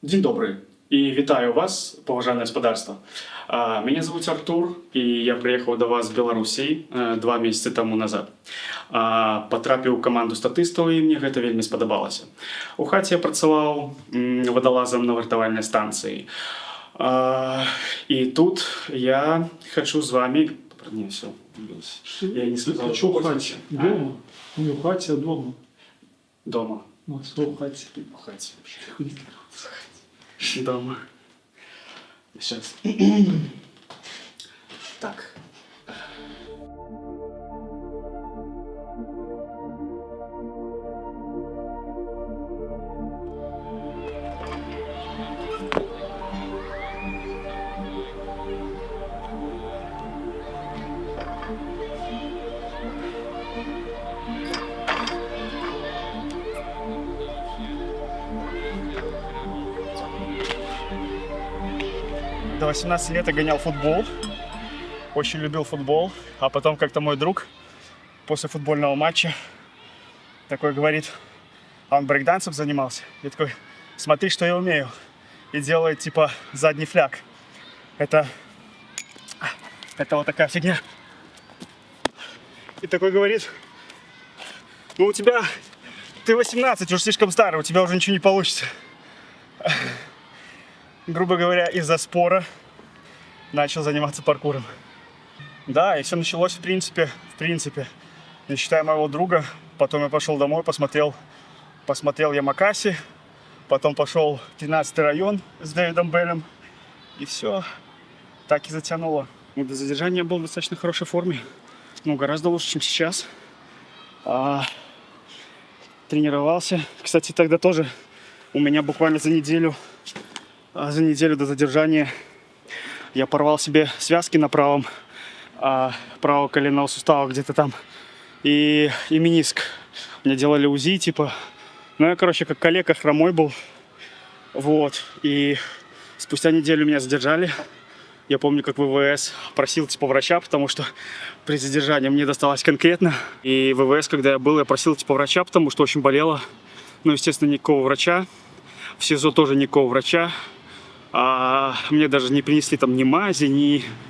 Дзень добрый и вітаю вас, поважанае гаспадарства. Меня зовут Артур, и я приехал до вас з Беларусі 2 месяцы таму назад. Патрапіў у каманду статыстаў, і мне гэта вельмі спадабалася. У хаце я працаваў вадалазам на вартавальнай станцыі. І тут я хочу з вами... Не, все, я не сказал. Что в хате? Дома? Не в хате, а дома. Дома. Ну, что в хате? В хате. Дома. Сейчас. Так. До 18 лет я гонял футбол, очень любил футбол, а потом как-то мой друг после футбольного матча такой говорит, он брейкдансом занимался, и такой, смотри, что я умею, и делает типа задний фляг. Это вот такая фигня. И такой говорит, ну у тебя, ты 18, уже слишком старый, у тебя уже ничего не получится. Грубо говоря, из-за спора начал заниматься паркуром. Да, и все началось в принципе, не считая моего друга. Потом я пошел домой, посмотрел Ямакаси, потом пошел в 13-й район с Дэвидом Беллем, и все, так и затянуло. До задержания я был в достаточно хорошей форме, гораздо лучше, чем сейчас. Тренировался. Кстати, тогда тоже у меня буквально за неделю до задержания я порвал себе связки на правого коленного сустава где-то там и мениск. Мне делали УЗИ, типа. Я, как калека, хромой был. Вот. И спустя неделю меня задержали. Я помню, как ВВС просил, врача, потому что при задержании мне досталось конкретно. И ВВС, когда я был, я просил, врача, потому что очень болело. Естественно, никакого врача. В СИЗО тоже никакого врача. Мне даже не принесли там ни мази,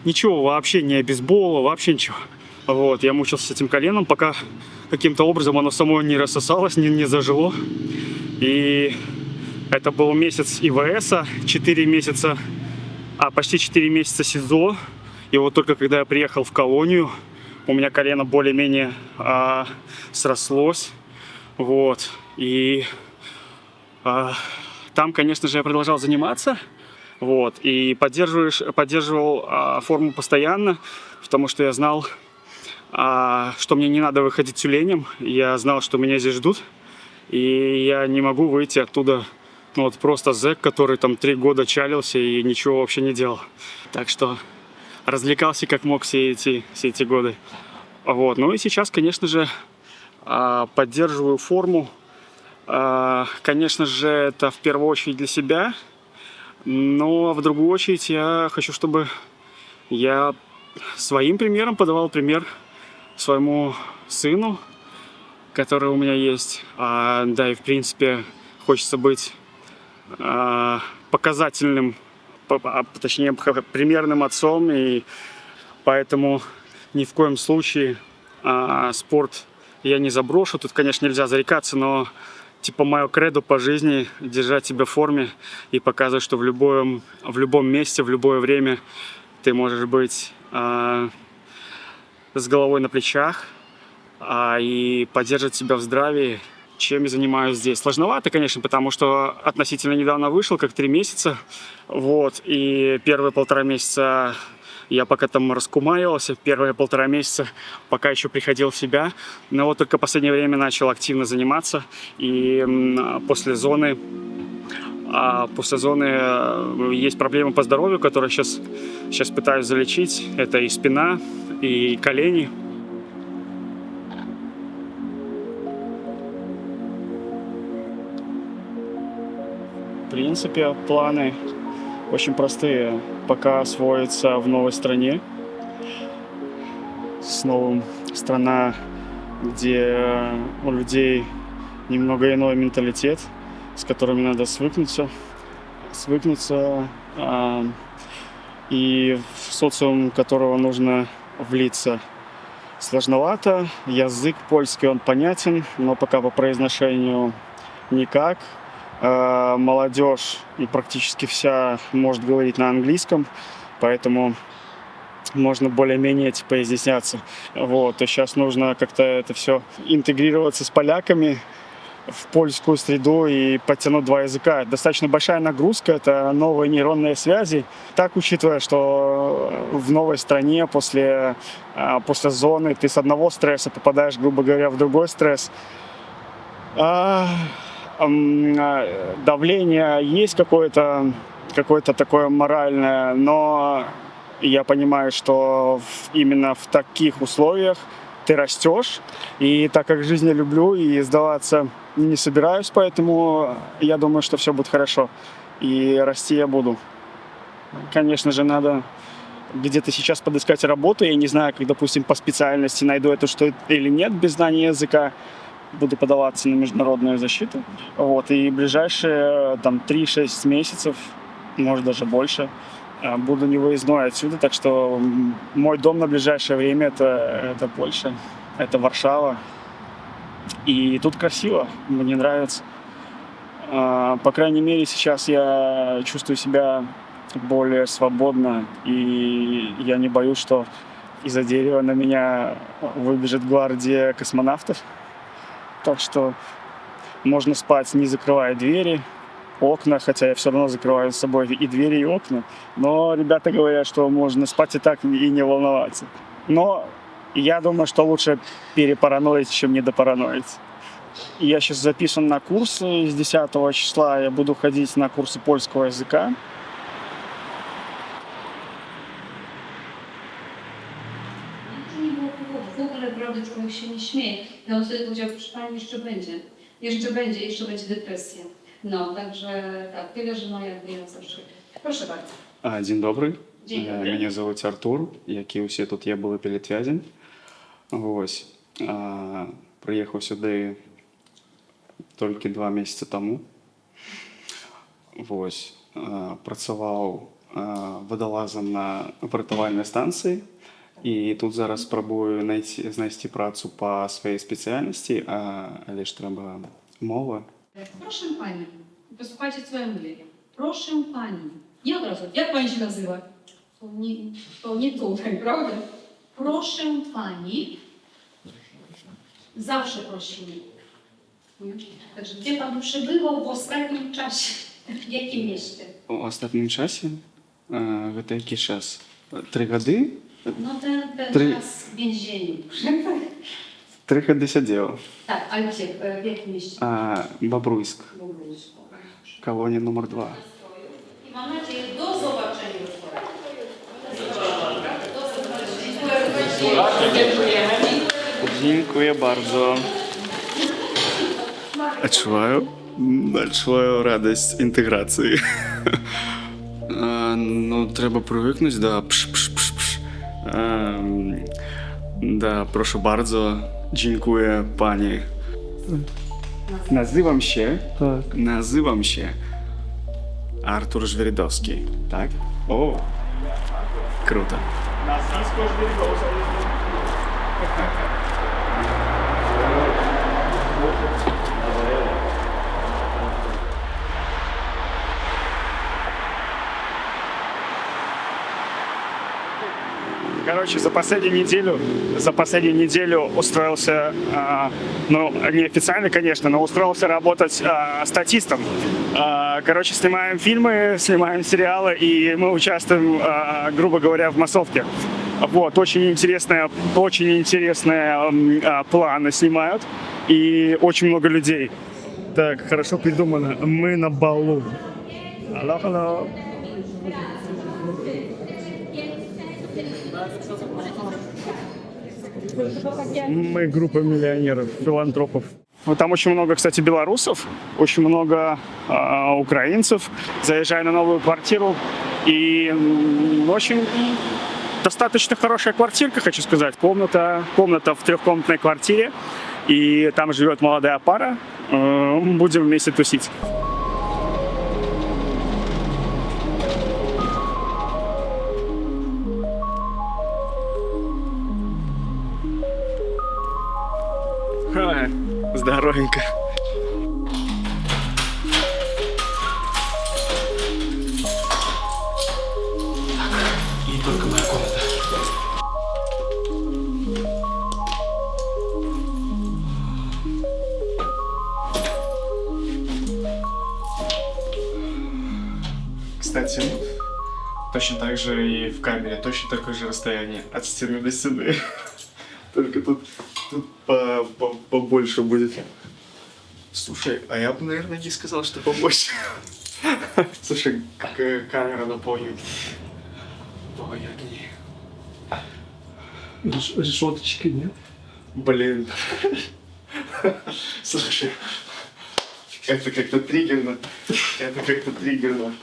ничего вообще, ни обезбола, вообще ничего. Вот, я мучился с этим коленом, пока каким-то образом оно само не рассосалось, не зажило. И это был месяц ИВСа, 4 месяца, почти 4 месяца СИЗО. И вот только когда я приехал в колонию, у меня колено более-менее срослось. Вот, и там, конечно же, я продолжал заниматься. Вот, и поддерживал форму постоянно, потому что я знал, что мне не надо выходить тюленем. Я знал, что меня здесь ждут. И я не могу выйти оттуда, просто зэк, который там 3 года чалился и ничего вообще не делал. Так что развлекался как мог все эти годы. Вот, и сейчас, конечно же, поддерживаю форму. Конечно же, это в первую очередь для себя. Но в другую очередь я хочу, чтобы я своим примером подавал пример своему сыну, который у меня есть. Да, и в принципе хочется быть показательным, точнее примерным отцом. И поэтому ни в коем случае спорт я не заброшу. Тут, конечно, нельзя зарекаться, но мое кредо по жизни — держать себя в форме и показывать, что в любом месте, в любое время ты можешь быть с головой на плечах и поддерживать себя в здравии, чем я занимаюсь здесь. Сложновато, конечно, потому что относительно недавно вышел, как 3 месяца. Вот, и первые 1,5 месяца я пока там раскумаривался, первые 1,5 месяца, пока еще приходил в себя. Но вот только в последнее время начал активно заниматься. И после зоны есть проблемы по здоровью, которые сейчас пытаюсь залечить. Это и спина, и колени. В принципе, планы очень простые. Пока освоиться в новой стране, страна, где у людей немного иной менталитет, с которыми надо свыкнуться. свыкнуться, и в социум которого нужно влиться, сложновато. Язык польский, он понятен, но пока по произношению никак. Молодежь практически вся может говорить на английском, поэтому можно более-менее типа изъясняться. Вот. И сейчас нужно как-то это все интегрироваться с поляками в польскую среду и подтянуть два языка. Достаточно большая нагрузка, это новые нейронные связи. Так, учитывая, что в новой стране после зоны ты с одного стресса попадаешь, грубо говоря, в другой стресс. Давление есть какое-то такое моральное, но я понимаю, что именно в таких условиях ты растешь. И так как жизнь я люблю и сдаваться не собираюсь, поэтому я думаю, что все будет хорошо. И расти я буду. Конечно же, надо где-то сейчас подыскать работу. Я не знаю, как, допустим, по специальности найду это что или нет без знания языка. Буду подаваться на международную защиту. Вот. И ближайшие 3-6 месяцев, может даже больше, буду невыездной отсюда. Так что мой дом на ближайшее время это Польша, это Варшава. И тут красиво, мне нравится. По крайней мере, сейчас я чувствую себя более свободно. И я не боюсь, что из-за дерева на меня выбежит гвардия космонавтов. Так что можно спать, не закрывая двери, окна, хотя я все равно закрываю с собой и двери, и окна. Но ребята говорят, что можно спать и так, и не волноваться. Но я думаю, что лучше перепараноить, чем недопараноить. Я сейчас записан на курсы. С 10 числа я буду ходить на курсы польского языка. W ogóle, prawda, człowiek się nie śmieje. Ja on sobie powiedział, proszę Pani, jeszcze będzie depresja. No, także tak, tyle, że no jakby ja zawsze. Proszę bardzo. Dzień dobry. Dzień dobry. Мене звуть Артур, як і усі тут є були політв'язень. Ось. Приїхав сюди тільки 2 місяці тому. Ось. Працював водолазом на врятувальній станції. І тут зараз спробую знайти працю по своїй спеціальності, але ж треба мова. Proszę Pani, posłuchajcie, co ja mówię. Proszę Pani. Nie od razu. Jak Pani się nazywa? To nie tutaj, prawda? Proszę Pani. Zawsze prosimy. Także gdzie Pan przebywał w ostatnim czasie? W jakim mieście? У останнім часі? Це який час? 3 роки? No ten Три- czas w więzieniu. 3 роки сидів. Tak, ale gdzie? W jakim mieście? Бобруйськ. W Bobruisku. Колонія номер 2. I mam nadzieję, do zobaczenia. Dziękuję bardzo. Odczuwаю большую радость інтеграції. Ну, треба привикнути до пш-пш-пш-пш. Да, proszę bardzo. Dziękuję pani. Nazywam się Artur Żwirydowski, tak? O, kruto. Nazwisko Żwirydowski. Короче, за последнюю неделю устроился, ну, неофициально, конечно, но устроился работать статистом. Короче, снимаем фильмы, снимаем сериалы, и мы участвуем, грубо говоря, в массовке. Вот, очень интересные планы снимают, и очень много людей. Так, хорошо придумано. Мы на балу. Алло. Мы группа миллионеров, филантропов. Вот там очень много, кстати, белорусов, очень много украинцев. Заезжаю на новую квартиру. И очень достаточно хорошая квартирка, хочу сказать. Комната в 3-комнатной квартире. И там живет молодая пара. Будем вместе тусить. Здоровенько. И только моя комната. Кстати, точно так же и в камере, точно такое же расстояние от стены до стены. Только тут побольше будет. Слушай, а я бы, наверное, не сказал, что побольше. Слушай, какая камера наполнит. Ой, огни. Решеточки, нет? Блин. Слушай, это как-то триггерно. Это как-то триггерно.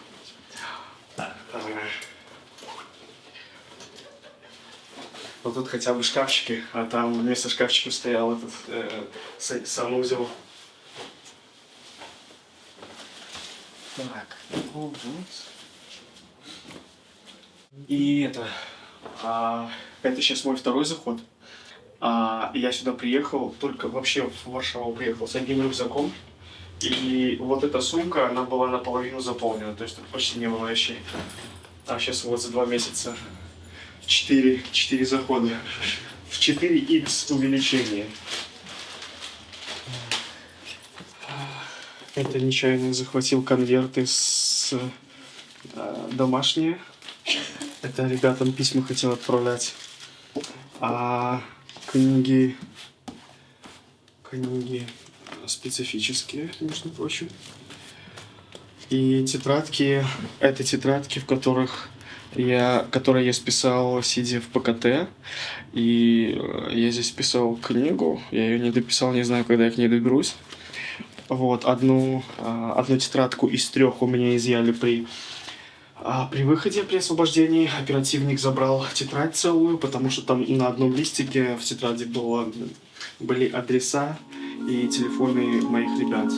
Вот тут хотя бы шкафчики, а там вместо шкафчиков стоял этот санузел. Так, вот. И это сейчас мой второй заход. Я сюда приехал, только вообще в Варшаву приехал с одним рюкзаком. И вот эта сумка, она была наполовину заполнена, то есть тут почти не было вещей. А сейчас вот за 2 месяца 4 захода. В 4х увеличение. Это нечаянно захватил конверты домашние. Это ребятам письма хотел отправлять. А книги специфические, между прочим. И тетрадки, это тетрадки, которые я списал, сидя в ПКТ. И я здесь писал книгу, я ее не дописал, не знаю, когда я к ней доберусь. Вот, одну тетрадку из 3 у меня изъяли при выходе, при освобождении. Оперативник забрал тетрадь целую, потому что там на одном листике в тетради были адреса и телефоны моих ребят.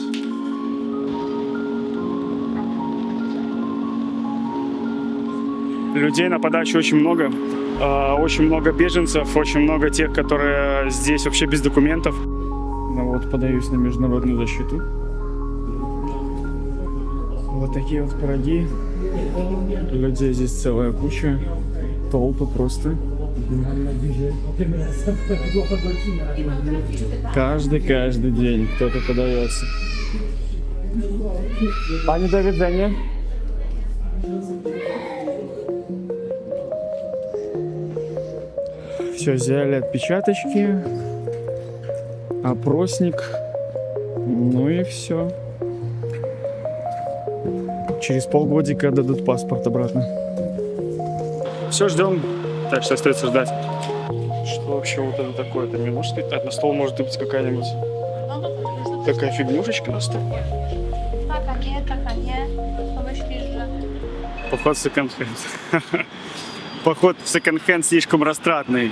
Людей на подаче очень много беженцев, очень много тех, которые здесь вообще без документов. Ну вот, подаюсь на международную защиту. Вот такие вот пироги. Людей здесь целая куча, толпа просто. Каждый день кто-то подается. Пане, до видания. Все, взяли отпечаточки, опросник, ну и все. Через полгодика дадут паспорт обратно. Все, ждем. Так что остается ждать. Что вообще вот это такое? Это мне можно сказать? На стол может быть какая-нибудь такая фигнюшечка на стол. Taka nie. Pomyślisz, że... Поход в секонд-хенд. Поход в секонд-хенд слишком растратный.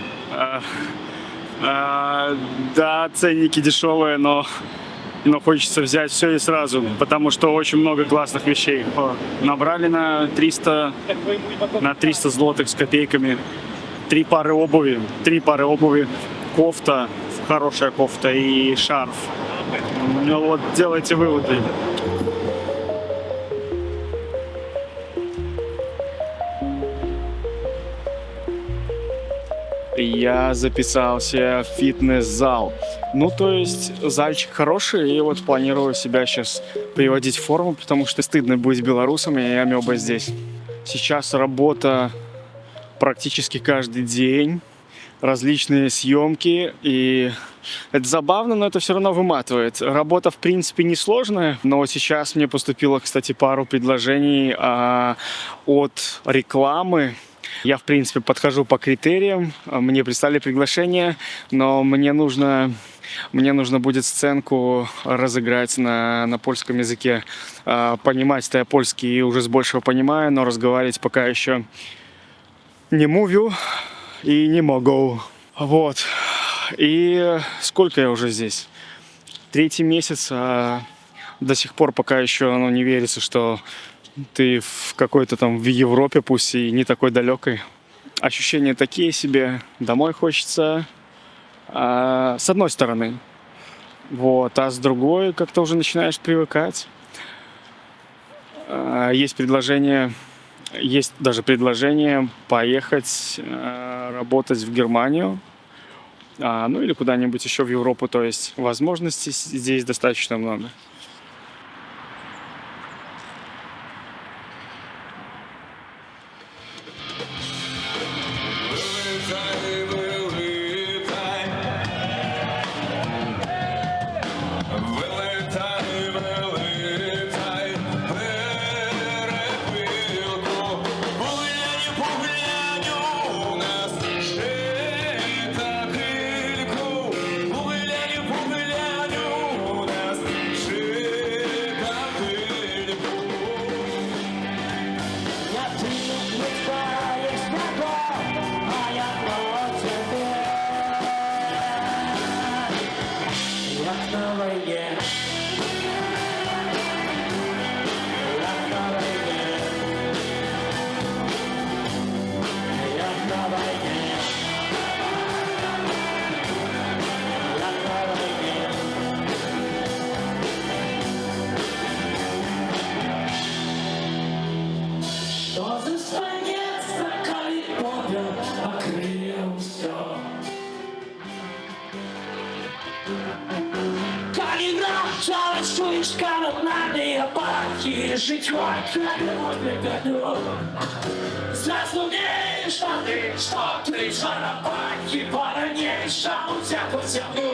Да, ценники дешевые, но хочется взять все и сразу, потому что очень много классных вещей. Набрали на 300 злотых с копейками. 3 пары обуви, кофта, хорошая кофта и шарф. Ну вот, делайте выводы. Я записался в фитнес-зал. Ну, то есть, зальчик хороший, и вот планирую себя сейчас приводить в форму, потому что стыдно быть белорусом, и я амеба здесь. Сейчас работа практически каждый день, различные съемки, и это забавно, но это все равно выматывает. Работа, в принципе, несложная, но сейчас мне поступило, кстати, пару предложений от рекламы. Я, в принципе, подхожу по критериям, мне прислали приглашение, но мне нужно будет сценку разыграть на польском языке. Понимать-то я польский уже с большего понимаю, но разговаривать пока еще не мувю и не могу. Вот. И сколько я уже здесь? 3-й месяц, а до сих пор пока еще не верится, что ты в какой-то там в Европе, пусть и не такой далекой. Ощущения такие себе. Домой хочется. С одной стороны. Вот, а с другой как-то уже начинаешь привыкать. Есть предложение, есть даже предложение поехать работать в Германию, ну или куда-нибудь еще в Европу. То есть возможностей здесь достаточно много. Чувствуешь, канатные аппараты, жить в году. Зразумеешь, что ты шарапахи, поранеешь, а у тебя потягу.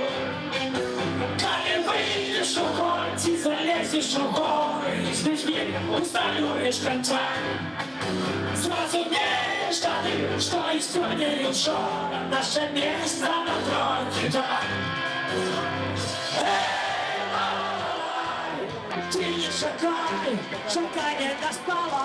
Коли выйдешь в город и залезешь в горы, с людьми установишь контакт. Зразумеешь, что история ушла, наше место на троне, да. Ты не шагай, шагай не достала.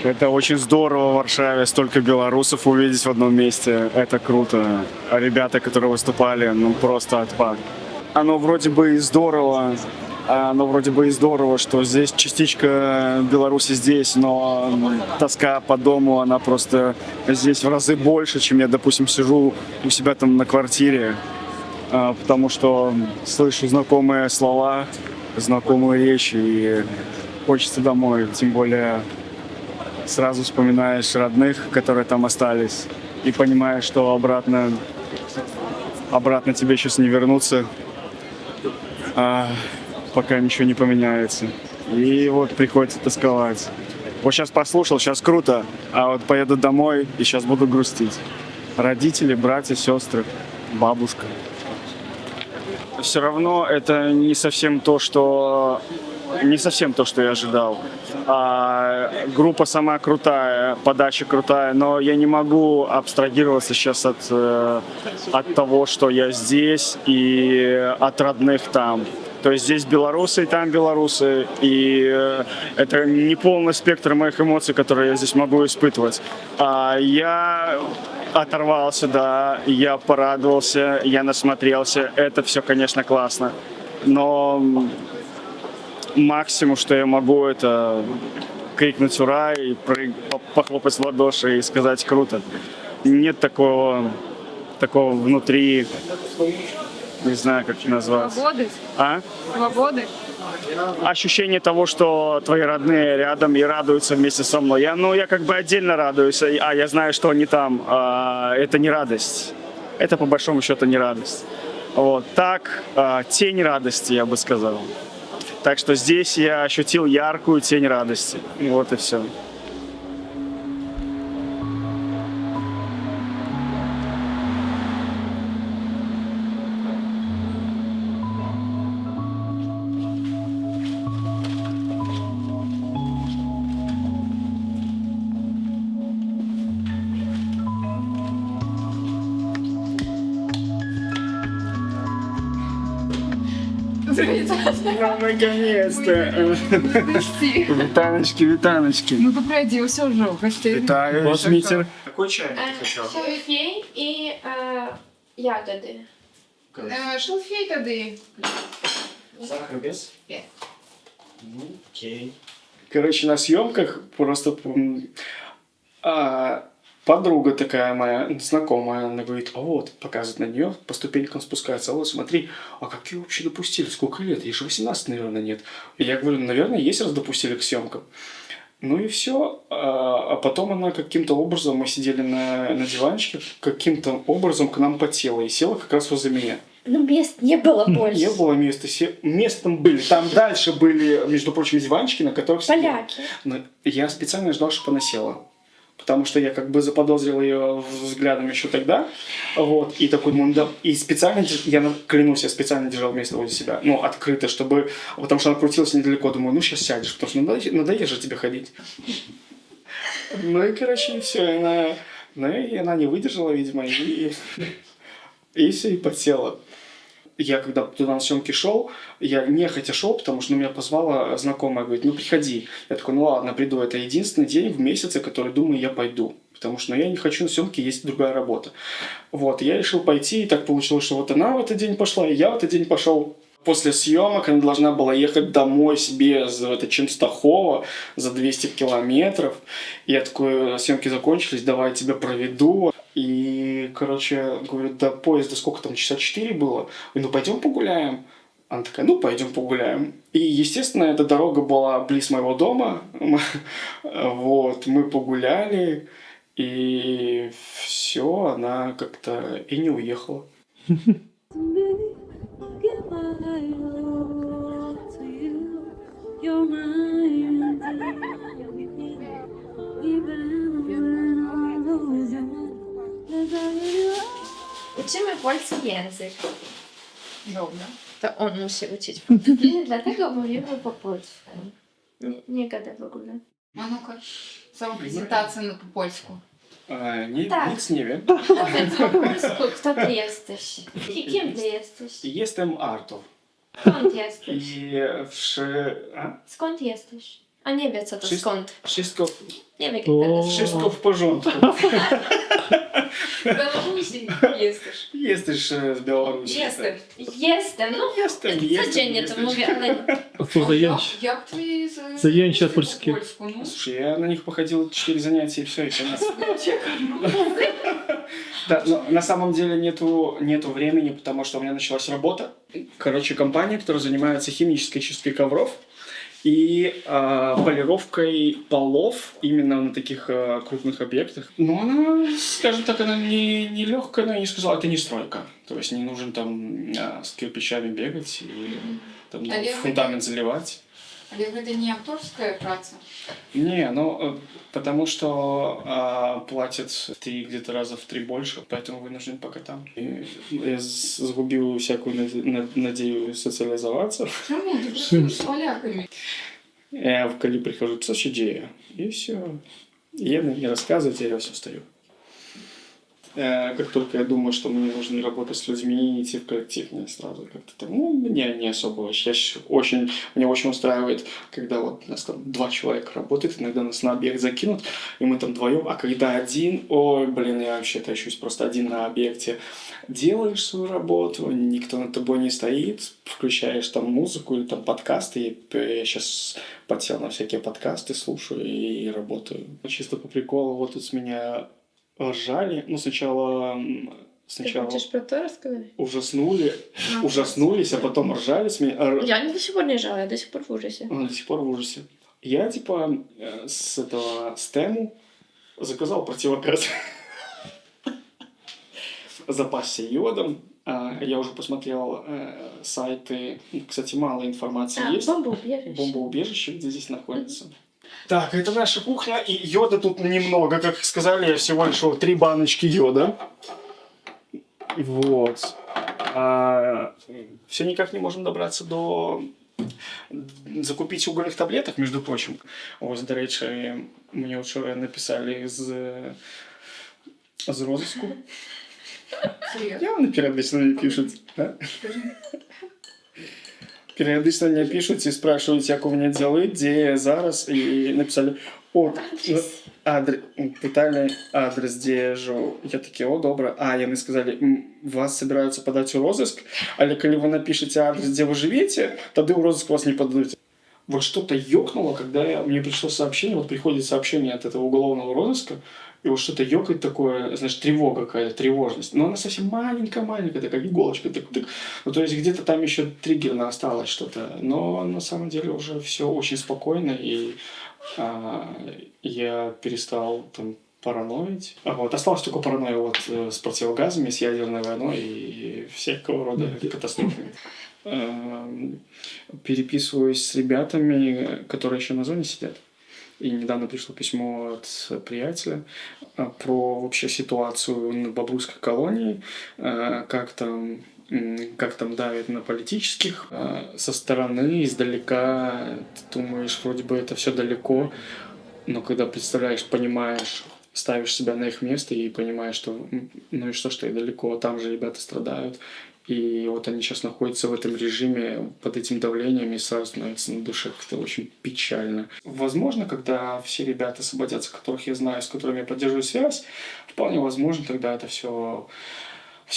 Это очень здорово в Варшаве, столько белорусов увидеть в одном месте. Это круто. А ребята, которые выступали, ну просто отпад. Оно вроде бы и здорово, что здесь частичка Беларуси здесь, но тоска по дому, она просто здесь в разы больше, чем я, допустим, сижу у себя там на квартире, потому что слышу знакомые слова, знакомую речь, и хочется домой, тем более сразу вспоминаешь родных, которые там остались, и понимаешь, что обратно тебе сейчас не вернуться, пока ничего не поменяется. И вот приходится тосковать. Вот сейчас послушал, сейчас круто, а вот поеду домой и сейчас буду грустить. Родители, братья, сестры, бабушка. Все равно это не совсем то, что я ожидал. Группа сама крутая, подача крутая, но я не могу абстрагироваться сейчас от того, что я здесь, и от родных там. То есть здесь белорусы, и там белорусы, и это не полный спектр моих эмоций, которые я здесь могу испытывать. Я оторвался, да, я порадовался, я насмотрелся, это все, конечно, классно, но максимум, что я могу, это крикнуть «Ура!» и похлопать в ладоши и сказать «Круто!». Нет такого внутри, не знаю, как это назвать. Свободы? А? Свободы? Ощущение того, что твои родные рядом и радуются вместе со мной. Я как бы отдельно радуюсь, а я знаю, что они там. Это не радость. Это по большому счету не радость. Вот. Так, тень радости, я бы сказал. Так что здесь я ощутил яркую тень радости. Вот и все. Ну, наконец-то. Витаночки. Ну ты пройдился уже, почти. Вітаю, Вот Митер. Какой чай ты хотел? Шалфей і ягоди. Шалфей тоді. Сахар без? Без. Ну, окей. Короче, на съемках просто подруга такая моя, знакомая, она говорит, а вот, показывает на нее, по ступенькам спускается, а вот смотри, а как ее вообще допустили, сколько лет, ей же 18, наверное, нет. И я говорю, наверное, есть раз допустили к съемкам. Ну и все. А потом она каким-то образом, мы сидели на диванчике, каким-то образом к нам подсела и села как раз возле меня. Ну, мест не было больше. Не было места. Места там были. Там дальше были, между прочим, диванчики, на которых сидели. Поляки. Но я специально ждал, чтобы она села. Потому что я как бы заподозрил ее взглядом еще тогда. Вот. И такой, ну да. И специально, я клянусь, я специально держал место возле себя. Ну, открыто, чтобы... Потому что она крутилась недалеко. Думаю, ну сейчас сядешь, потому что надоест же тебе ходить. Ну и, короче, все. И она не выдержала, видимо, и все, и подсела. Я когда туда на съемки шел, я нехотя шел, потому что меня позвала знакомая, говорит, ну приходи. Я такой, ну ладно, приду. Это единственный день в месяце, который, думаю, я пойду. Потому что я не хочу на съемки, есть другая работа. Вот, я решил пойти, и так получилось, что вот она в этот день пошла, и я в этот день пошел. После съемок она должна была ехать домой себе за Ченстахова за 200 километров. И я такой, съемки закончились, давай я тебя проведу. И, короче, говорю, до поезда сколько там, часа 4 было? Ну, пойдем погуляем. Она такая, ну, пойдем погуляем. И, естественно, эта дорога была близ моего дома. Вот, мы погуляли, и все, она как-то и не уехала. Uczymy polski język. Dobra. To on musi uczyć. Dlatego mówimy po polsku. Nie gada w ogóle. А ну-ка, самопрезентация по польску. Tak. Nic nie wiem. Powiedz po polsku, kto ty jesteś i kim ty jesteś. Jestem Artur. Skąd jesteś? Skąd jesteś? A nie wie co to skąd. Wszystko, Nie wie jak wszystko w porządku. Białorusi jesteś. Jesteś z Białorusi. Jestem. Jestem, no codziennie to mówię, ale А то заяч. Як твої Заяття польські. польську? Ну, Слушай, я на них походил 4 занятия и все, и конец. Да, но на самом деле нету времени, потому что у меня началась работа. Короче, компания, которая занимается химической чисткой ковров и полировкой полов именно на таких крупных объектах. Но она, скажем так, она не легкая, но я не сказала, это не стройка. То есть не нужен там с кирпичами бегать и там, фундамент заливать. але гэта не акторская праца. Не, ну, потому что платят где-то раза в 3 больше, поэтому вынужден пока там. И я сгубил всякую надею социализоваться. Чому? Ти працюєш з поляками. Я в Кали прихожу, что ж идея, и все. Еду, мне рассказывать, я все встаю. Как только я думаю, что мне нужно работать с людьми, идти в коллектив, мне сразу как-то там, ну, не особо. Меня очень устраивает, когда вот у нас там 2 человека работают, иногда нас на объект закинут, и мы там вдвоем, а когда один, ой, блин, я вообще тащусь просто один на объекте. Делаешь свою работу, никто над тобой не стоит, включаешь там музыку или там подкасты, и я сейчас подсел на всякие подкасты, слушаю и работаю. Чисто по приколу, вот тут с меня ржали, ну сначала Ты хочешь про то рассказать? ужаснулись, а потом ржали с меня. Я до сих пор не ржала, я до сих пор в ужасе. До сих пор в ужасе. Я типа с Тему заказал противогаз. Запасся йодом. Я уже посмотрел сайты. Кстати, мало информации есть. Бомбоубежище. Бомбоубежище, где здесь находится. Так, это наша кухня, и йода тут немного, как сказали, всего лишь 3 баночки йода. Вот. Все никак не можем добраться до... Закупить угольных таблеток, между прочим. Ось, до речі, мені вчора написали з розыску. Я вони періодично мені пишуть. Періодично мені пишуть і спрашують, як у мене діли, де я зараз. І написали, питали адрес, де я живу. Я такий, о, добре. І вони сказали, вас собираются подать у розыск, але коли вы напишете адрес, где вы живете, тогда у розыск вас не подадут. Вот что-то ёкнуло, когда мне пришло сообщение, вот приходит сообщение от этого уголовного розыска, и вот что-то ёкает такое, значит, тревога какая-то, тревожность. Но она совсем маленькая-маленькая, такая иголочка. Так. Ну, то есть где-то там еще триггерно осталось что-то. Но на самом деле уже все очень спокойно, и я перестал там параноить. Вот. Осталась только паранойя вот, с противогазами, с ядерной войной и всякого рода катастрофами. Переписываюсь с ребятами, которые еще на зоне сидят. И недавно пришло письмо от приятеля про вообще ситуацию на Бобруйской колонии, как там давят на политических. Со стороны, издалека, ты думаешь, вроде бы это все далеко, но когда представляешь, понимаешь, ставишь себя на их место и понимаешь, что ну и что и далеко, там же ребята страдают. И вот они сейчас находятся в этом режиме, под этим давлением, и сразу становится на душе как-то очень печально. Возможно, когда все ребята освободятся, которых я знаю, с которыми я поддерживаю связь, вполне возможно, тогда это все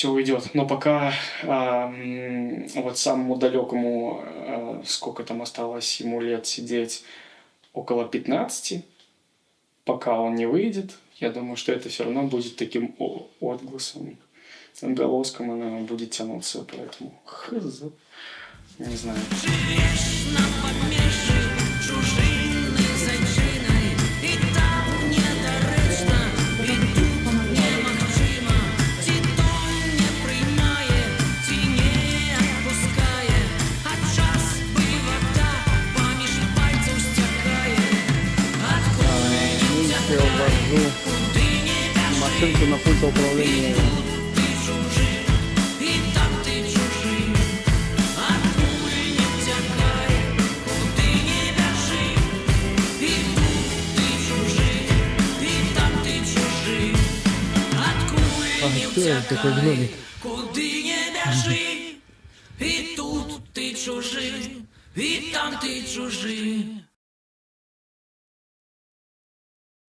уйдет. Но пока вот самому далекому, сколько там осталось ему лет сидеть, около 15, пока он не выйдет, я думаю, что это все равно будет таким отголосом, отголоском она будет тянуться, поэтому хз, не знаю. Живешь на помежі чужини зайчиной, і там недоречно, і тут немагчима, ті то не приймає, ті не відпускає, а час бива так, поміж пальців стякає. Откуда не тягає, куди не бежи, Машинку на пульт управления. ты чужий, і там ти чужий. Откуда не тягає, куди не бежи, і тут ти чужий, і там ти чужий. Откуда не тягає, куди не бежи, і тут ти чужий, і там ти чужий.